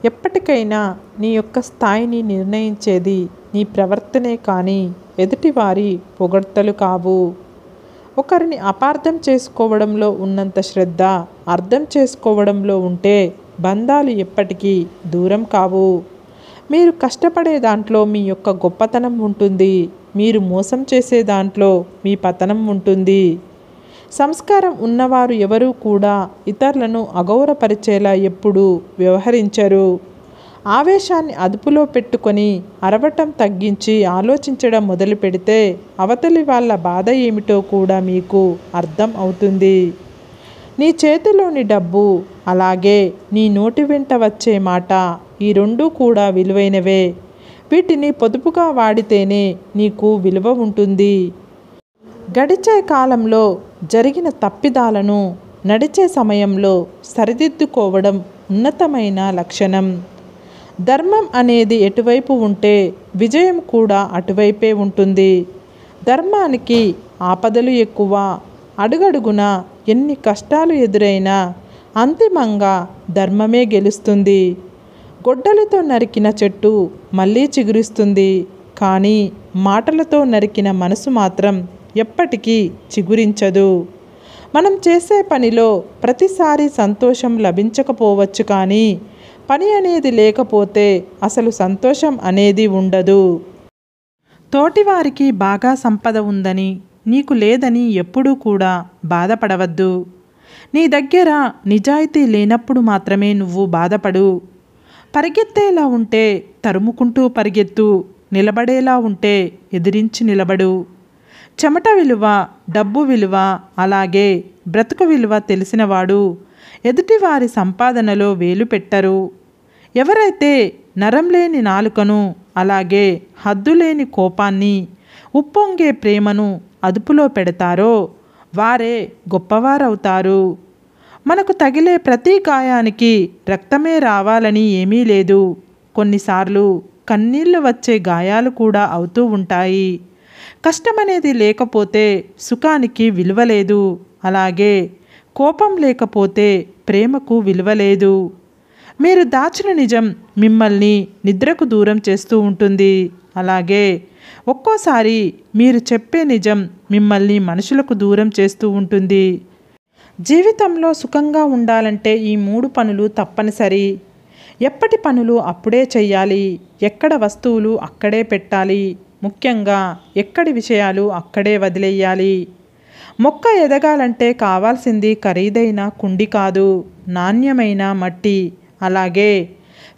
ఎప్పటికైనా నీ యొక్క స్థాయిని నిర్ణయించేది నీ ప్రవర్తనే కానీ ఎదుటివారి పొగడ్తలు కావు. ఒకరిని అపార్థం చేసుకోవడంలో ఉన్నంత శ్రద్ధ అర్థం చేసుకోవడంలో ఉంటే బంధాలు ఎప్పటికీ దూరం కావు. మీరు కష్టపడే దాంట్లో మీ యొక్క గొప్పతనం ఉంటుంది. మీరు మోసం చేసే దాంట్లో మీ పతనం ఉంటుంది. సంస్కారం ఉన్నవారు ఎవరూ కూడా ఇతరులను అగౌరవపరిచేలా ఎప్పుడూ వ్యవహరించరు. ఆవేశాన్ని అదుపులో పెట్టుకొని అరవటం తగ్గించి ఆలోచించడం మొదలు పెడితే అవతలి వాళ్ళ బాధ ఏమిటో కూడా మీకు అర్థం అవుతుంది. నీ చేతిలోని డబ్బు అలాగే నీ నోటి వెంట వచ్చే మాట ఈ రెండూ కూడా విలువైనవే. వీటిని పొదుపుగా వాడితేనే నీకు విలువ ఉంటుంది. గడిచే కాలంలో జరిగిన తప్పిదాలను నడిచే సమయంలో సరిదిద్దుకోవడం ఉన్నతమైన లక్షణం. ధర్మం అనేది ఎటువైపు ఉంటే విజయం కూడా అటువైపే ఉంటుంది. ధర్మానికి ఆపదలు ఎక్కువ. అడుగడుగున ఎన్ని కష్టాలు ఎదురైనా అంతిమంగా ధర్మమే గెలుస్తుంది. గొడ్డలితో నరికిన చెట్టు మళ్ళీ చిగురిస్తుంది. కానీ మాటలతో నరికిన మనసు మాత్రం ఎప్పటికీ చిగురించదు. మనం చేసే పనిలో ప్రతిసారి సంతోషం లభించకపోవచ్చు, కానీ పని అనేది లేకపోతే అసలు సంతోషం అనేది ఉండదు. తోటివారికి బాగా సంపద ఉందని నీకు లేదని ఎప్పుడూ కూడా బాధపడవద్దు. నీ దగ్గర నిజాయితీ లేనప్పుడు మాత్రమే నువ్వు బాధపడు. పరిగెత్తేలా ఉంటే తరుముకుంటూ పరిగెత్తు. నిలబడేలా ఉంటే ఎదిరించి నిలబడు. చెమట విలువ, డబ్బు విలువ, అలాగే బ్రతుకు విలువ తెలిసినవాడు ఎదుటివారి సంపాదనలో వేలు పెట్టరు. ఎవరైతే నరం లేని నాలుకను, అలాగే హద్దులేని కోపాన్ని, ఉప్పొంగే ప్రేమను అదుపులో పెడతారో వారే గొప్పవారవుతారు. మనకు తగిలే ప్రతి గాయానికి రక్తమే రావాలని ఏమీ లేదు. కొన్నిసార్లు కన్నీళ్లు వచ్చే గాయాలు కూడా అవుతూ ఉంటాయి. కష్టమనేది లేకపోతే సుఖానికి విలువ లేదు. అలాగే కోపం లేకపోతే ప్రేమకు విలువ లేదు. మీరు దాచిన నిజం మిమ్మల్ని నిద్రకు దూరం చేస్తూ ఉంటుంది. అలాగే ఒక్కోసారి మీరు చెప్పే నిజం మిమ్మల్ని మనుషులకు దూరం చేస్తూ ఉంటుంది. జీవితంలో సుఖంగా ఉండాలంటే ఈ 3 పనులు తప్పనిసరి. ఎప్పటి పనులు అప్పుడే చెయ్యాలి. ఎక్కడ వస్తువులు అక్కడే పెట్టాలి. ముఖ్యంగా ఎక్కడి విషయాలు అక్కడే వదిలేయాలి. మొక్క ఎదగాలంటే కావాల్సింది ఖరీదైన కుండి కాదు, నాణ్యమైన మట్టి. అలాగే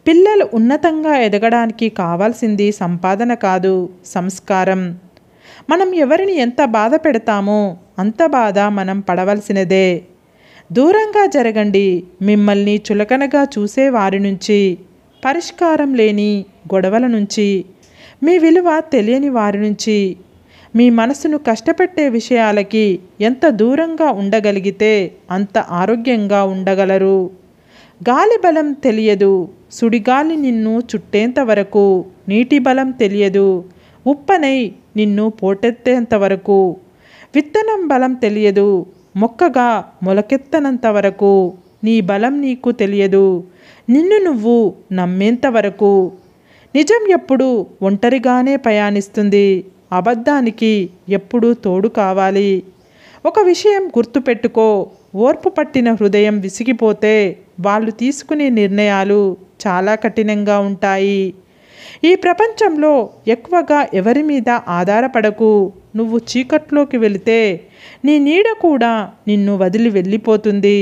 పిల్లలు ఉన్నతంగా ఎదగడానికి కావాల్సింది సంపాదన కాదు, సంస్కారం. మనం ఎవరిని ఎంత బాధ పెడతామో అంత బాధ మనం పడవలసినదే. దూరంగా జరగండి. మిమ్మల్ని చులకనగా చూసే వారి నుంచి, పరిష్కారం లేని గొడవల నుంచి, మీ విలువ తెలియని వారి నుంచి. మీ మనసును కష్టపెట్టే విషయాలకి ఎంత దూరంగా ఉండగలిగితే అంత ఆరోగ్యంగా ఉండగలరు. గాలి బలం తెలియదు, సుడిగాలి నిన్ను చుట్టేంత వరకు. నీటి బలం తెలియదు, ఉప్పనై నిన్ను పోటెత్తేంత వరకు. విత్తనం బలం తెలియదు, మొక్కగా మొలకెత్తనంత వరకు. నీ బలం నీకు తెలియదు, నిన్ను నువ్వు నమ్మేంత వరకు. నిజం ఎప్పుడు ఒంటరిగానే ప్రయాణిస్తుంది. అబద్ధానికి ఎప్పుడూ తోడు కావాలి. ఒక విషయం గుర్తుపెట్టుకో, ఓర్పు పట్టిన హృదయం విసిగిపోతే వాళ్ళు తీసుకునే నిర్ణయాలు చాలా కఠినంగా ఉంటాయి. ఈ ప్రపంచంలో ఎక్కువగా ఎవరి మీద ఆధారపడకు. నువ్వు చీకట్లోకి వెళితే నీ నీడ కూడా నిన్ను వదిలి వెళ్ళిపోతుంది.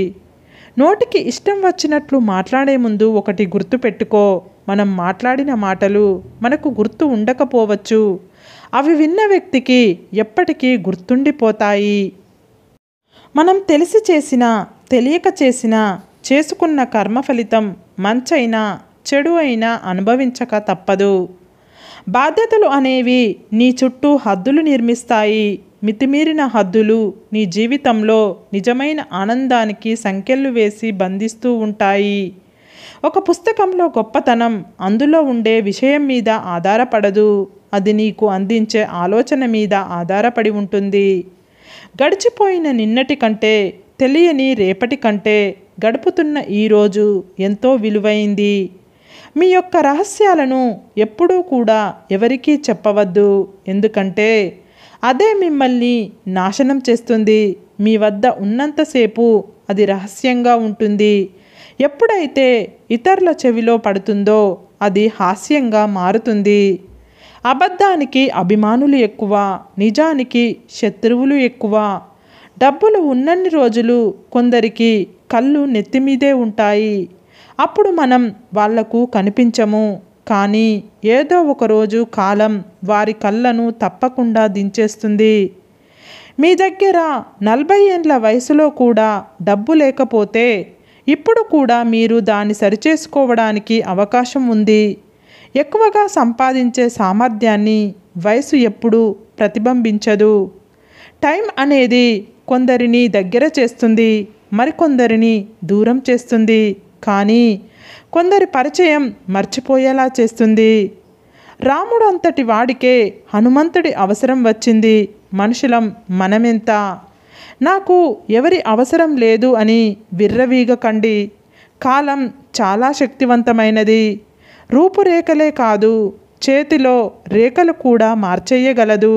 నోటికి ఇష్టం వచ్చినట్లు మాట్లాడే ముందు ఒకటి గుర్తుపెట్టుకో, మనం మాట్లాడిన మాటలు మనకు గుర్తు ఉండకపోవచ్చు. అవి విన్న వ్యక్తికి ఎప్పటికీ గుర్తుండిపోతాయి. మనం తెలిసి చేసినా తెలియక చేసినా చేసుకున్న కర్మ ఫలితం మంచైనా చెడు అయినా అనుభవించక తప్పదు. బాధ్యతలు అనేవి నీ చుట్టూ హద్దులు నిర్మిస్తాయి. మితిమీరిన హద్దులు నీ జీవితంలో నిజమైన ఆనందానికి సంకెళ్ళు వేసి బంధిస్తూ ఉంటాయి. ఒక పుస్తకంలో గొప్పతనం అందులో ఉండే విషయం మీద ఆధారపడదు, అది నీకు అందించే ఆలోచన మీద ఆధారపడి ఉంటుంది. గడిచిపోయిన నిన్నటి కంటే, తెలియని రేపటి కంటే గడుపుతున్న ఈరోజు ఎంతో విలువైంది. మీ యొక్క రహస్యాలను ఎప్పుడూ కూడా ఎవరికీ చెప్పవద్దు. ఎందుకంటే అదే మిమ్మల్ని నాశనం చేస్తుంది. మీ వద్ద ఉన్నంతసేపు అది రహస్యంగా ఉంటుంది. ఎప్పుడైతే ఇతరుల చెవిలో పడుతుందో అది హాస్యంగా మారుతుంది. అబద్ధానికి అభిమానులు ఎక్కువ, నిజానికి శత్రువులు ఎక్కువ. డబ్బులు ఉన్నన్ని రోజులు కొందరికి కళ్ళు నెత్తిమీదే ఉంటాయి. అప్పుడు మనం వాళ్లకు కనిపించము. కానీ ఏదో ఒకరోజు కాలం వారి కళ్ళను తప్పకుండా దించేస్తుంది. మీ దగ్గర 40 ఏండ్ల వయసులో కూడా డబ్బు లేకపోతే ఇప్పుడు కూడా మీరు దాన్ని సరిచేసుకోవడానికి అవకాశం ఉంది. ఎక్కువగా సంపాదించే సామర్థ్యాన్ని వయసు ఎప్పుడూ ప్రతిబింబించదు. టైం అనేది కొందరిని దగ్గర చేస్తుంది, మరికొందరిని దూరం చేస్తుంది. కానీ కొందరి పరిచయం మర్చిపోయేలా చేస్తుంది. రాముడు అంతటి వాడికే హనుమంతుడి అవసరం వచ్చింది. మనుషులం మనమెంత? నాకు ఎవరి అవసరం లేదు అని విర్రవీగకండి. కాలం చాలా శక్తివంతమైనది. రూపురేఖలే కాదు, చేతిలో రేఖలు కూడా మార్చేయగలదు.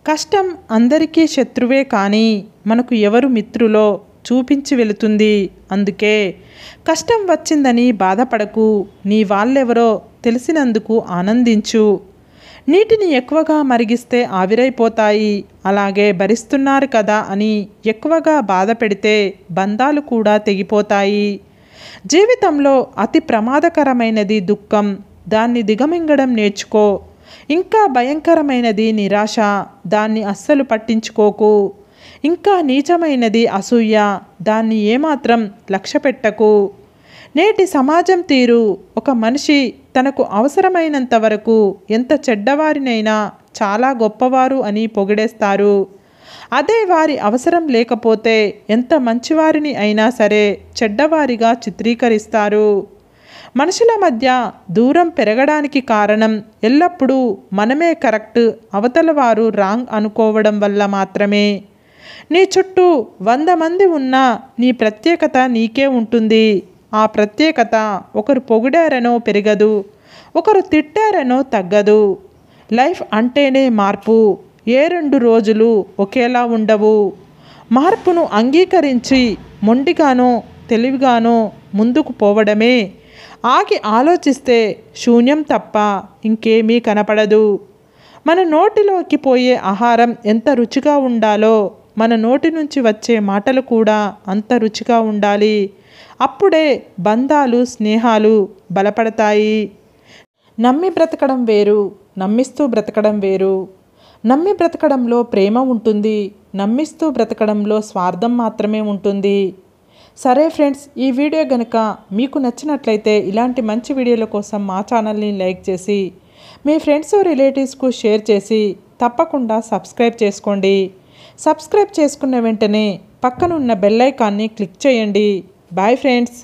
కష్టం అందరికీ శత్రువే, కానీ మనకు ఎవరు మిత్రులో చూపించి వెళుతుంది. అందుకే కష్టం వచ్చిందని బాధపడకు. నీ వాళ్ళెవరో తెలిసినందుకు ఆనందించు. నీటిని ఎక్కువగా మరిగిస్తే ఆవిరైపోతాయి. అలాగే భరిస్తున్నారు కదా అని ఎక్కువగా బాధ పెడితే బంధాలు కూడా తెగిపోతాయి. జీవితంలో అతి ప్రమాదకరమైనది దుఃఖం. దాన్ని దిగమింగడం నేర్చుకో. ఇంకా భయంకరమైనది నిరాశ. దాన్ని అస్సలు పట్టించుకోకు. ఇంకా నీచమైనది అసూయ. దాన్ని ఏమాత్రం లక్ష్యపెట్టకు. నేటి సమాజం తీరు, ఒక మనిషి తనకు అవసరమైనంత వరకు ఎంత చెడ్డవారినైనా చాలా గొప్పవారు అని పొగిడేస్తారు. అదే వారి అవసరం లేకపోతే ఎంత మంచివారిని అయినా సరే చెడ్డవారిగా చిత్రీకరిస్తారు. మనుషుల మధ్య దూరం పెరగడానికి కారణం ఎల్లప్పుడూ మనమే కరెక్ట్, అవతల వారు రాంగ్ అనుకోవడం వల్ల మాత్రమే. నీ చుట్టూ 100 మంది ఉన్నా నీ ప్రత్యేకత నీకే ఉంటుంది. ఆ ప్రత్యేకత ఒకరు పొగిడారనో పెరగదు, ఒకరు తిట్టారనో తగ్గదు. లైఫ్ అంటేనే మార్పు. ఏ 2 రోజులు ఒకేలా ఉండవు. మార్పును అంగీకరించి మొండిగానో తెలివిగానో ముందుకు పోవడమే. ఆగి ఆలోచిస్తే శూన్యం తప్ప ఇంకేమీ కనపడదు. మన నోటిలోకి పోయే ఆహారం ఎంత రుచిగా ఉండాలో మన నోటి నుంచి వచ్చే మాటలు కూడా అంత రుచిగా ఉండాలి. అప్పుడే బంధాలు, స్నేహాలు బలపడతాయి. నమ్మి బ్రతకడం వేరు, నమ్మిస్తూ బ్రతకడం వేరు. నమ్మి బ్రతకడంలో ప్రేమ ఉంటుంది, నమ్మిస్తూ బ్రతకడంలో స్వార్థం మాత్రమే ఉంటుంది. సరే ఫ్రెండ్స్, ఈ వీడియో గనుక మీకు నచ్చినట్లయితే ఇలాంటి మంచి వీడియోల కోసం మా ఛానల్ని లైక్ చేసి మీ ఫ్రెండ్స్ రిలేటివ్స్కు షేర్ చేసి తప్పకుండా సబ్స్క్రైబ్ చేసుకోండి. సబ్స్క్రైబ్ చేసుకున్న వెంటనే పక్కనున్న బెల్ ఐకాన్ని క్లిక్ చేయండి. Bye friends.